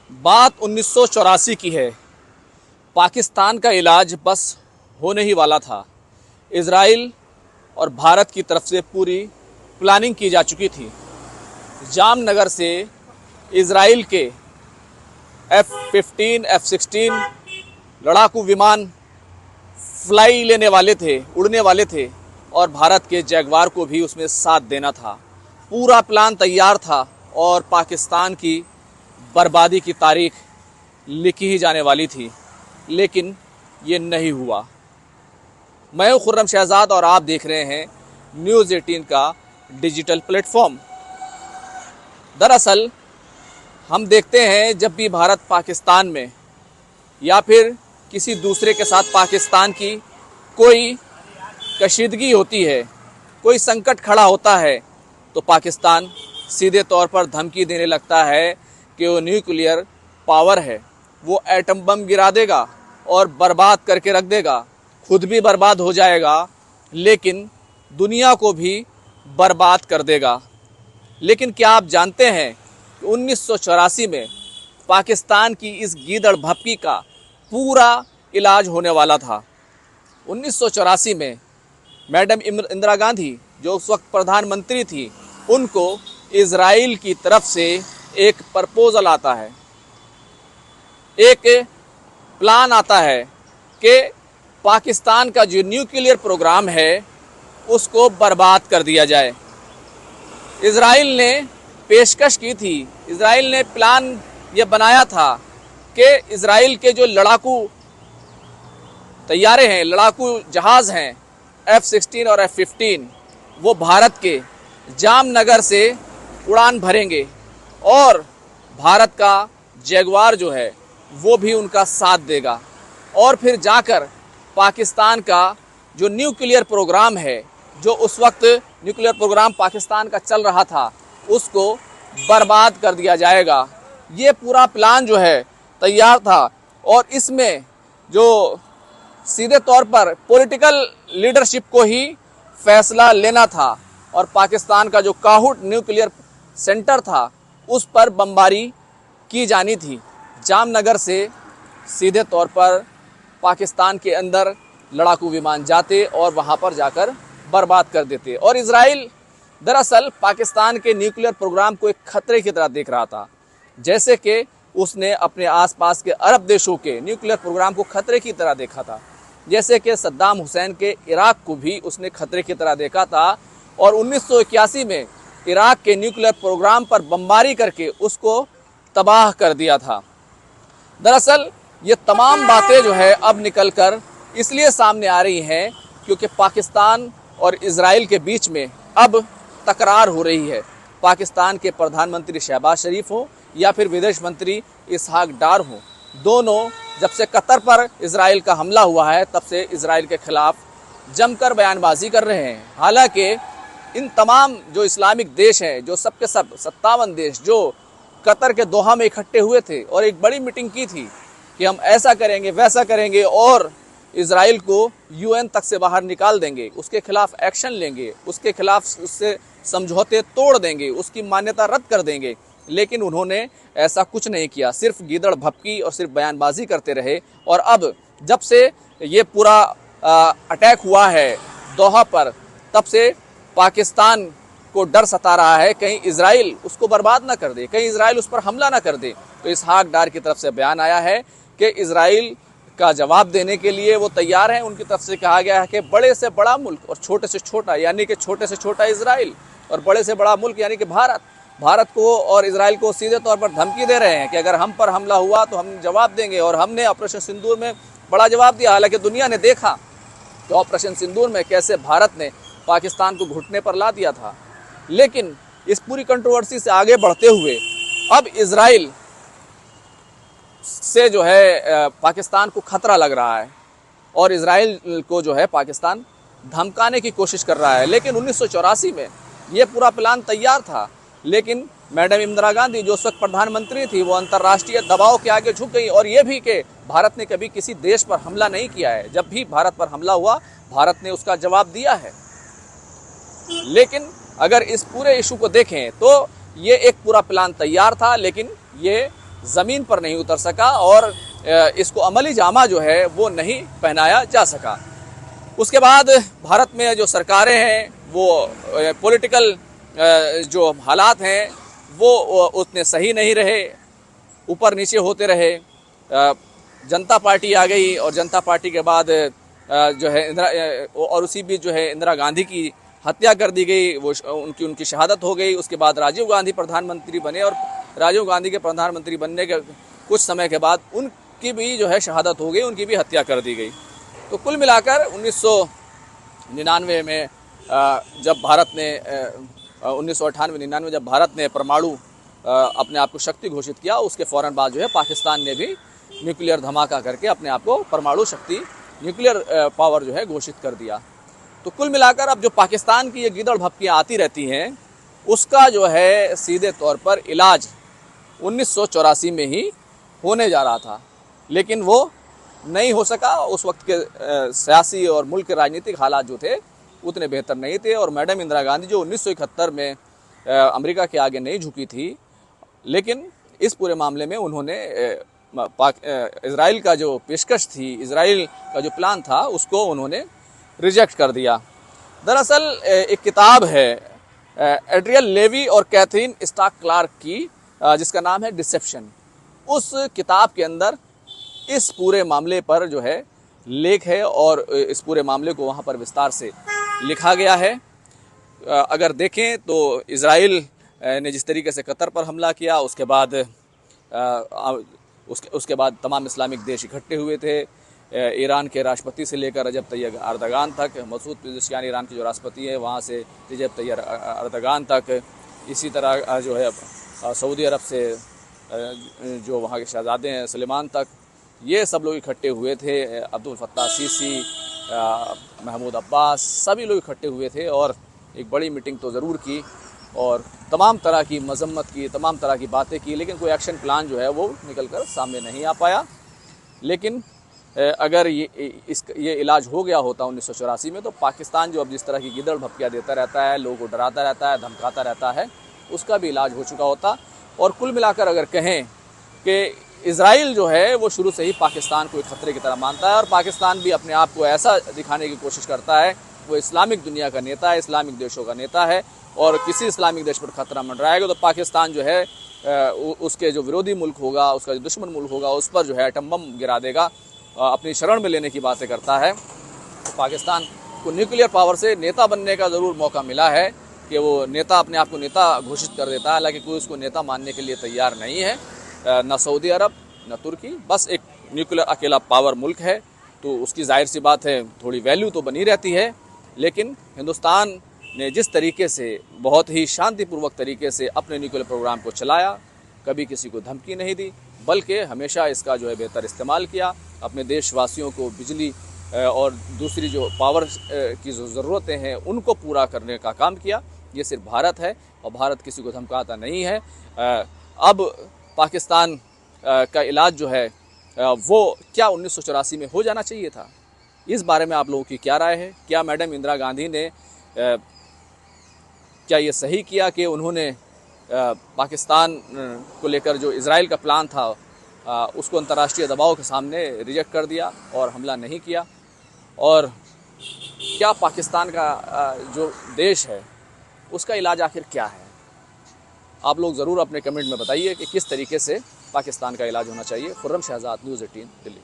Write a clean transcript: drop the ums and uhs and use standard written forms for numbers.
बात 1984 की है। पाकिस्तान का इलाज बस होने ही वाला था। इजराइल और भारत की तरफ से पूरी प्लानिंग की जा चुकी थी। जामनगर से इजराइल के F-15, F-16 लड़ाकू विमान फ्लाई लेने वाले थे, उड़ने वाले थे, और भारत के जैगवार को भी उसमें साथ देना था। पूरा प्लान तैयार था और पाकिस्तान की बर्बादी की तारीख लिखी ही जाने वाली थी, लेकिन ये नहीं हुआ। मैं हूं खुर्रम शहजाद और आप देख रहे हैं न्यूज़ 18 का डिजिटल प्लेटफॉर्म। दरअसल हम देखते हैं जब भी भारत पाकिस्तान में या फिर किसी दूसरे के साथ पाकिस्तान की कोई कशीदगी होती है, कोई संकट खड़ा होता है, तो पाकिस्तान सीधे तौर पर धमकी देने लगता है कि वो न्यूक्लियर पावर है, वो एटम बम गिरा देगा और बर्बाद करके रख देगा, खुद भी बर्बाद हो जाएगा, लेकिन दुनिया को भी बर्बाद कर देगा। लेकिन क्या आप जानते हैं कि 1984 में पाकिस्तान की इस गीदड़ भपकी का पूरा इलाज होने वाला था। 1984 में मैडम इंदिरा गांधी, जो उस वक्त प्रधानमंत्री थी, उनको इजराइल की तरफ से एक प्रपोजल आता है, एक प्लान आता है कि पाकिस्तान का जो न्यूक्लियर प्रोग्राम है उसको बर्बाद कर दिया जाए। इजराइल ने पेशकश की थी, इजराइल ने प्लान ये बनाया था कि इजराइल के जो लड़ाकू तैयारे हैं, लड़ाकू जहाज़ हैं F-16 और F-15, वो भारत के जामनगर से उड़ान भरेंगे और भारत का जैगवार जो है वो भी उनका साथ देगा, और फिर जाकर पाकिस्तान का जो न्यूक्लियर प्रोग्राम है, जो उस वक्त न्यूक्लियर प्रोग्राम पाकिस्तान का चल रहा था, उसको बर्बाद कर दिया जाएगा। ये पूरा प्लान जो है तैयार था और इसमें जो सीधे तौर पर पॉलिटिकल लीडरशिप को ही फैसला लेना था और पाकिस्तान का जो काहुट न्यूक्लियर सेंटर था उस पर बमबारी की जानी थी। जामनगर से सीधे तौर पर पाकिस्तान के अंदर लड़ाकू विमान जाते और वहाँ पर जाकर बर्बाद कर देते, और इजराइल दरअसल पाकिस्तान के न्यूक्लियर प्रोग्राम को एक खतरे की तरह देख रहा था, जैसे कि उसने अपने आसपास के अरब देशों के न्यूक्लियर प्रोग्राम को खतरे की तरह देखा था, जैसे कि सद्दाम हुसैन के इराक को भी उसने खतरे की तरह देखा था और 1981 में इराक के न्यूक्लियर प्रोग्राम पर बमबारी करके उसको तबाह कर दिया था। दरअसल ये तमाम बातें जो है अब निकलकर इसलिए सामने आ रही हैं क्योंकि पाकिस्तान और इजराइल के बीच में अब तकरार हो रही है। पाकिस्तान के प्रधानमंत्री शहबाज शरीफ हो या फिर विदेश मंत्री इसहाक डार हो, दोनों जब से कतर पर इजराइल का हमला हुआ है तब से इजराइल के खिलाफ जमकर बयानबाजी कर रहे हैं। हालांकि इन तमाम जो इस्लामिक देश हैं, जो सबके सब 57 देश जो कतर के दोहा में इकट्ठे हुए थे और एक बड़ी मीटिंग की थी कि हम ऐसा करेंगे, वैसा करेंगे और इजराइल को UN तक से बाहर निकाल देंगे, उसके खिलाफ एक्शन लेंगे, उसके खिलाफ उससे समझौते तोड़ देंगे, उसकी मान्यता रद्द कर देंगे, लेकिन उन्होंने ऐसा कुछ नहीं किया। सिर्फ गीदड़ भपकी और सिर्फ बयानबाजी करते रहे। और अब जब से ये पूरा अटैक हुआ है दोहा पर, तब से पाकिस्तान को डर सता रहा है कहीं इजराइल उसको बर्बाद ना कर दे, कहीं इजराइल उस पर हमला ना कर दे। तो इसहाक डार की तरफ से बयान आया है कि इजराइल का जवाब देने के लिए वो तैयार हैं। उनकी तरफ से कहा गया है कि बड़े से बड़ा मुल्क और छोटे से छोटा, यानी कि छोटे से छोटा इजराइल और बड़े से बड़ा मुल्क यानी कि भारत को और इजराइल को सीधे तौर पर धमकी दे रहे हैं कि अगर हम पर हमला हुआ तो हम जवाब देंगे। और हमने ऑपरेशन सिंदूर में बड़ा जवाब दिया। हालांकि दुनिया ने देखा कि ऑपरेशन सिंदूर में कैसे भारत ने पाकिस्तान को घुटने पर ला दिया था। लेकिन इस पूरी कंट्रोवर्सी से आगे बढ़ते हुए अब इजराइल से जो है पाकिस्तान को खतरा लग रहा है और इजराइल को जो है पाकिस्तान धमकाने की कोशिश कर रहा है। लेकिन 1984 में ये पूरा प्लान तैयार था, लेकिन मैडम इंदिरा गांधी जो उस वक्त प्रधानमंत्री थी वो अंतर्राष्ट्रीय दबाव के आगे झुक गई। और ये भी कि भारत ने कभी किसी देश पर हमला नहीं किया है, जब भी भारत पर हमला हुआ भारत ने उसका जवाब दिया है। लेकिन अगर इस पूरे इशू को देखें तो ये एक पूरा प्लान तैयार था, लेकिन ये ज़मीन पर नहीं उतर सका और इसको अमली जामा जो है वो नहीं पहनाया जा सका। उसके बाद भारत में जो सरकारें हैं वो पॉलिटिकल जो हालात हैं वो उतने सही नहीं रहे, ऊपर नीचे होते रहे। जनता पार्टी आ गई और जनता पार्टी के बाद जो है और उसी बीच जो है इंदिरा गांधी की हत्या कर दी गई, वो उनकी शहादत हो गई। उसके बाद राजीव गांधी प्रधानमंत्री बने और राजीव गांधी के प्रधानमंत्री बनने के कुछ समय के बाद उनकी भी जो है शहादत हो गई, उनकी भी हत्या कर दी गई। तो कुल मिलाकर 1999 में जब भारत ने 1998-99 जब भारत ने परमाणु अपने आप को शक्ति घोषित किया, उसके फ़ौरन बाद जो है पाकिस्तान ने भी न्यूक्लियर धमाका करके अपने आप को परमाणु शक्ति, न्यूक्लियर पावर जो है घोषित कर दिया। तो कुल मिलाकर अब जो पाकिस्तान की ये गीदड़ भपकियाँ आती रहती हैं, उसका जो है सीधे तौर पर इलाज 1984 में ही होने जा रहा था, लेकिन वो नहीं हो सका। उस वक्त के सियासी और मुल्क के राजनीतिक हालात जो थे उतने बेहतर नहीं थे और मैडम इंदिरा गांधी जो 1971 में अमेरिका के आगे नहीं झुकी थी, लेकिन इस पूरे मामले में उन्होंने इजराइल का जो पेशकश थी, इजराइल का जो प्लान था, उसको उन्होंने रिजेक्ट कर दिया। दरअसल एक किताब है एड्रियल लेवी और कैथरीन स्टाक क्लार्क की, जिसका नाम है डिसेप्शन। उस किताब के अंदर इस पूरे मामले पर जो है लेख है और इस पूरे मामले को वहाँ पर विस्तार से लिखा गया है। अगर देखें तो इजराइल ने जिस तरीके से कतर पर हमला किया, उसके बाद तमाम इस्लामिक देश इकट्ठे हुए थे। ईरान के राष्ट्रपति से लेकर रजब तैयब अर्दगान तक, मसूद पेज़ेश्कियान ईरान के जो राष्ट्रपति हैं वहाँ से रजब तैयब अर्दगान तक, इसी तरह जो है सऊदी अरब से जो वहाँ के शहजादे हैं सुलेमान तक, ये सब लोग इकट्ठे हुए थे। अब्दुल फत्ताह सीसी, महमूद अब्बास, सभी लोग इकट्ठे हुए थे और एक बड़ी मीटिंग तो ज़रूर की और तमाम तरह की मजम्मत की, तमाम तरह की बातें की, लेकिन कोई एक्शन प्लान जो है वो निकल कर सामने नहीं आ पाया। लेकिन अगर ये इलाज हो गया होता 1984 में, तो पाकिस्तान जो अब जिस तरह की गिदड़ भपकियाँ देता रहता है, लोगों को डराता रहता है, धमकाता रहता है, उसका भी इलाज हो चुका होता। और कुल मिलाकर अगर कहें कि इजराइल जो है वो शुरू से ही पाकिस्तान को एक खतरे की तरह मानता है और पाकिस्तान भी अपने आप को ऐसा दिखाने की कोशिश करता है वो इस्लामिक दुनिया का नेता है, इस्लामिक देशों का नेता है, और किसी इस्लामिक देश पर खतरा मंडराएगा तो पाकिस्तान जो है उसके जो विरोधी मुल्क होगा, उसका जो दुश्मन मुल्क होगा, उस पर जो है एटम बम गिरा देगा, अपनी शरण में लेने की बातें करता है। तो पाकिस्तान को न्यूक्लियर पावर से नेता बनने का ज़रूर मौका मिला है कि वो नेता अपने आप को नेता घोषित कर देता है, हालांकि कोई उसको नेता मानने के लिए तैयार नहीं है, न सऊदी अरब न तुर्की, बस एक न्यूक्लियर अकेला पावर मुल्क है। तो उसकी जाहिर सी बात है थोड़ी वैल्यू तो बनी रहती है, लेकिन हिंदुस्तान ने जिस तरीके से बहुत ही शांतिपूर्वक तरीके से अपने न्यूक्लियर प्रोग्राम को चलाया, कभी किसी को धमकी नहीं दी, बल्कि हमेशा इसका जो है बेहतर इस्तेमाल किया, अपने देशवासियों को बिजली और दूसरी जो पावर की जो ज़रूरतें हैं उनको पूरा करने का काम किया। ये सिर्फ भारत है और भारत किसी को धमकाता नहीं है। अब पाकिस्तान का इलाज जो है वो क्या 1984 में हो जाना चाहिए था? इस बारे में आप लोगों की क्या राय है? क्या मैडम इंदिरा गांधी ने क्या ये सही किया कि उन्होंने पाकिस्तान को लेकर जो इजराइल का प्लान था उसको अंतर्राष्ट्रीय दबाव के सामने रिजेक्ट कर दिया और हमला नहीं किया? और क्या पाकिस्तान का जो देश है उसका इलाज आखिर क्या है? आप लोग ज़रूर अपने कमेंट में बताइए कि किस तरीके से पाकिस्तान का इलाज होना चाहिए। खुर्रम शहजाद, न्यूज़ 18 दिल्ली।